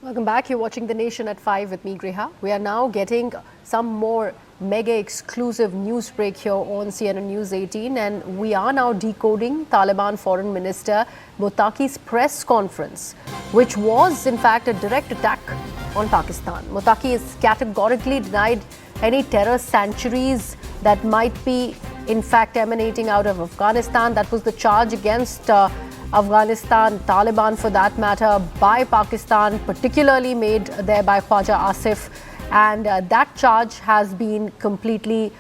Welcome back. You're watching The Nation at 5 with me, Griha. We are now getting some more mega exclusive news break here on CNN News 18, and we are now decoding Taliban Foreign Minister Muttaqi's press conference, which was in fact a direct attack on Pakistan. Muttaqi has categorically denied any terror sanctuaries that might be in fact emanating out of Afghanistan. That was the charge against Afghanistan, Taliban for that matter, by Pakistan, particularly made there by Khwaja Asif. And that charge has been completely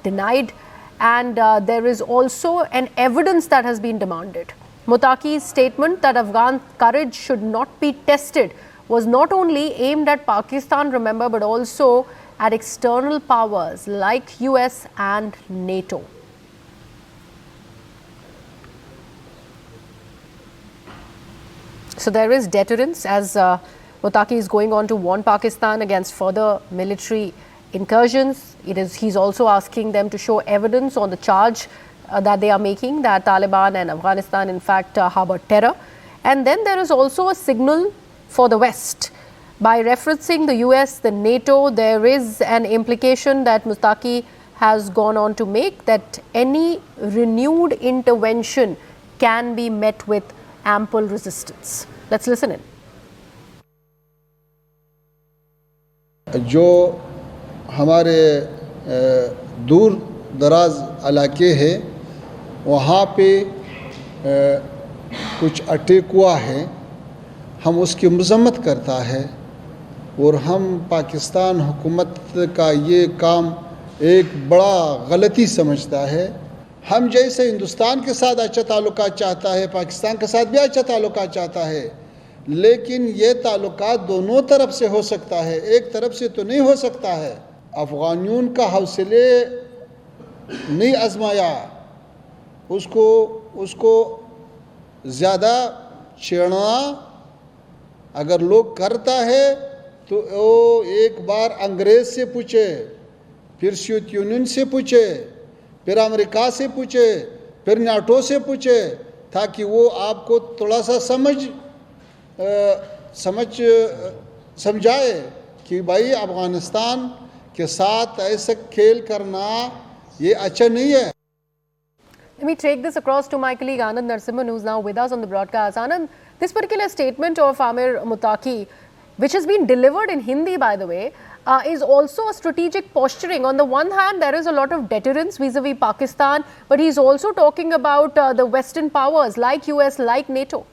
denied. And there is also an evidence that has been demanded. Muttaqi's statement that Afghan courage should not be tested was not only aimed at Pakistan, remember, but also at external powers like US and NATO. So there is deterrence as Muttaqi is going on to warn Pakistan against further military incursions. He's also asking them to show evidence on the charge that they are making that Taliban and Afghanistan in fact harbor terror. And then there is also a signal for the West. By referencing the US, the NATO, there is an implication that Muttaqi has gone on to make that any renewed intervention can be met with ample resistance. Let's listen in. जो हमारे दूर दराज इलाके हैं वहाँ पे कुछ attack हुआ है, हम उसकी मज़म्मत करता है और हम पाकिस्तान हुकूमत का ये काम एक बड़ा गलती समझता है। हम जैसे हिंदुस्तान के साथ अच्छा ताल्लुकात चाहता है, पाकिस्तान के साथ भी अच्छा ताल्लुकात चाहता है, लेकिन ये ताल्लुकात दोनों तरफ से हो सकता है, एक तरफ से तो नहीं हो सकता है। अफ़गानियों का हौसले नहीं आजमाया, उसको ज़्यादा छेड़ना अगर लोग करता है तो वो एक बार अंग्रेज़ से पूछे, फिर सोवियत यूनियन से पूछे, फिर अमेरिका से पूछे, फिर नाटो से पूछे, ताकि वो आपको थोड़ा सा समझाए कि भाई अफगानिस्तान के साथ ऐसा खेल करना ये अच्छा नहीं है। Let me take this across to my colleague Anand Narasimhan, who's now with us on the broadcast. Anand, this particular statement of Amir Muttaqi, which has been delivered in Hindi, by the way, is also a strategic posturing. On the one hand, there is a lot of deterrence vis-a-vis Pakistan, but he's also talking about the Western powers like US, like NATO.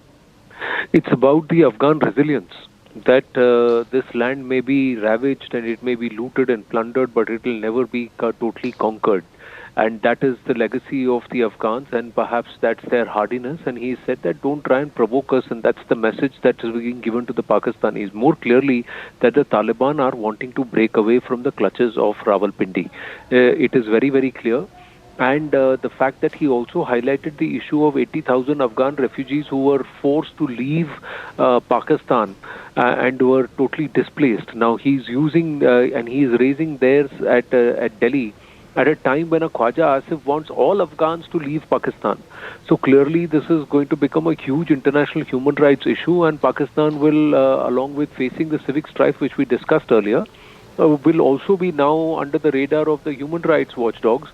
It's about the Afghan resilience, that this land may be ravaged and it may be looted and plundered, but it will never be totally conquered. And that is the legacy of the Afghans, and perhaps that's their hardiness. And he said that don't try and provoke us, and that's the message that is being given to the Pakistanis. More clearly, that the Taliban are wanting to break away from the clutches of Rawalpindi. It is very, very clear. And the fact that he also highlighted the issue of 80,000 Afghan refugees who were forced to leave Pakistan and were totally displaced. Now he's using and he is raising theirs at Delhi at a time when a Khwaja Asif wants all Afghans to leave Pakistan. So clearly this is going to become a huge international human rights issue, and Pakistan will, along with facing the civic strife which we discussed earlier, will also be now under the radar of the human rights watchdogs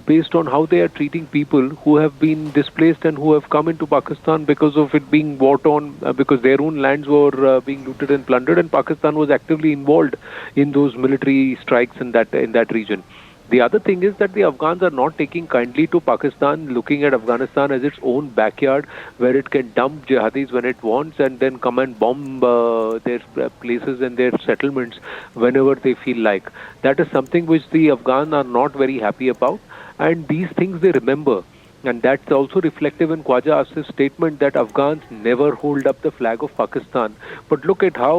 based on how they are treating people who have been displaced and who have come into Pakistan because of it being war torn, because their own lands were being looted and plundered, and Pakistan was actively involved in those military strikes in that region. The other thing is that the Afghans are not taking kindly to Pakistan, looking at Afghanistan as its own backyard where it can dump jihadis when it wants and then come and bomb their places and their settlements whenever they feel like. That is something which the Afghans are not very happy about, and these things they remember. And that's also reflective in Khwaja Asif's statement that Afghans never hold up the flag of Pakistan. But look at how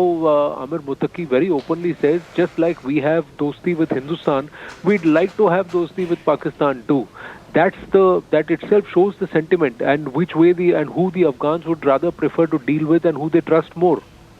Amir Muttaqi very openly says, just like we have dosti with Hindustan, we'd like to have dosti with Pakistan too. That itself shows the sentiment and which way and who the Afghans would rather prefer to deal with and who they trust more.